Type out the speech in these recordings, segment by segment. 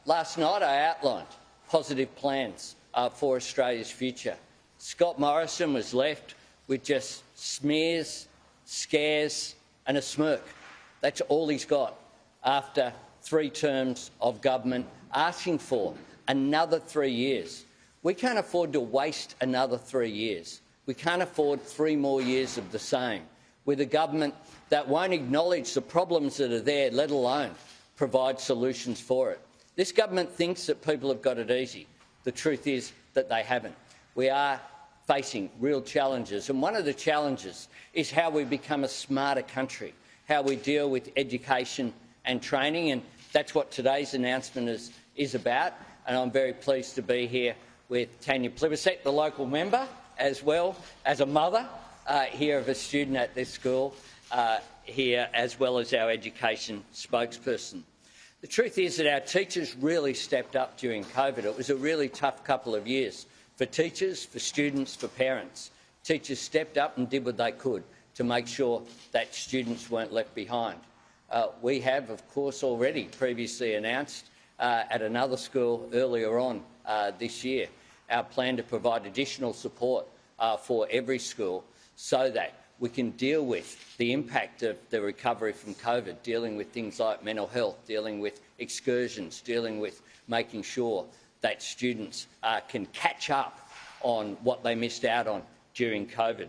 Last night I outlined positive plans for Australia's future. Scott Morrison was left with just smears, scares and a smirk. That's all he's got after 3 terms of government, asking for another 3 years. We can't afford to waste another 3 years. We can't afford 3 more years of the same, with a government that won't acknowledge the problems that are there, let alone provide solutions for it. This government thinks that people have got it easy. The truth is that they haven't. We are facing real challenges, and one of the challenges is how we become a smarter country, how we deal with education and training, and that's what today's announcement is about. And I'm very pleased to be here with Tanya Plibersek, the local member, as well as a mother here of a student at this school here, as well as our education spokesperson. The truth is that our teachers really stepped up during COVID. It was a really tough couple of years for teachers, for students, for parents. Teachers stepped up and did what they could to make sure that students weren't left behind. We have, of course, already previously announced at another school earlier on this year our plan to provide additional support for every school so that we can deal with the impact of the recovery from COVID, dealing with things like mental health, dealing with excursions, dealing with making sure that students can catch up on what they missed out on during COVID.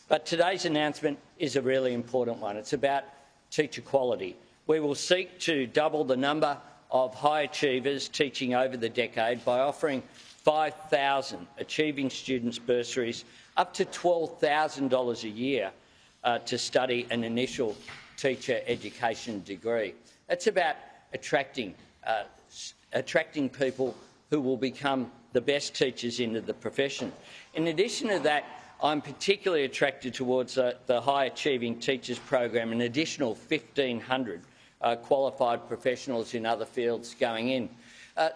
But today's announcement is a really important one. It's about teacher quality. We will seek to double the number of high achievers teaching over the decade by offering 5,000 achieving students bursaries up to $12,000 a year to study an initial teacher education degree. It's about attracting people who will become the best teachers into the profession. In addition to that, I'm particularly attracted towards the High Achieving Teachers program, an additional 1,500 qualified professionals in other fields going in.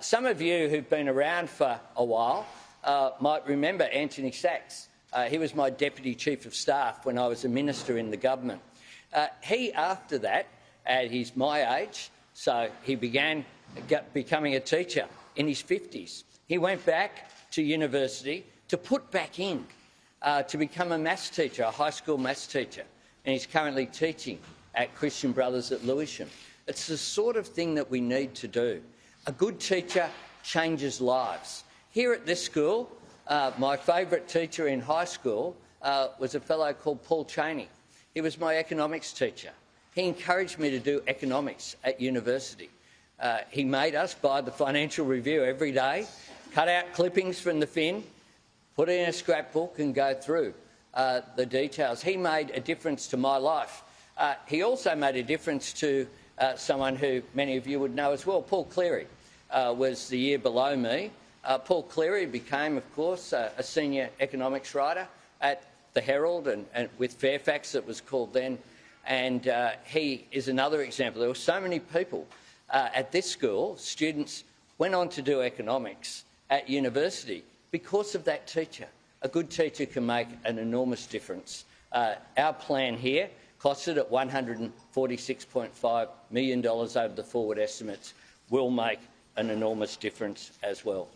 Some of you who've been around for a while might remember Anthony Sachs. He was my Deputy Chief of Staff when I was a minister in the government. He, after that, he's my age, so he began becoming a teacher in his 50s. He went back to university to put back in to become a maths teacher, a high school maths teacher, and he's currently teaching at Christian Brothers at Lewisham. It's the sort of thing that we need to do. A good teacher changes lives. Here at this school, my favourite teacher in high school was a fellow called Paul Cheney. He was my economics teacher. He encouraged me to do economics at university. He made us buy the Financial Review every day, cut out clippings from the Fin, put it in a scrapbook and go through the details. He made a difference to my life. He also made a difference to someone who many of you would know as well. Paul Cleary was the year below me. Paul Cleary became, of course, a senior economics writer at the Herald and with Fairfax, it was called then, and he is another example. There were so many people at this school, students went on to do economics at university because of that teacher. A good teacher can make an enormous difference. Our plan here, costed at $146.5 million over the forward estimates, will make an enormous difference as well.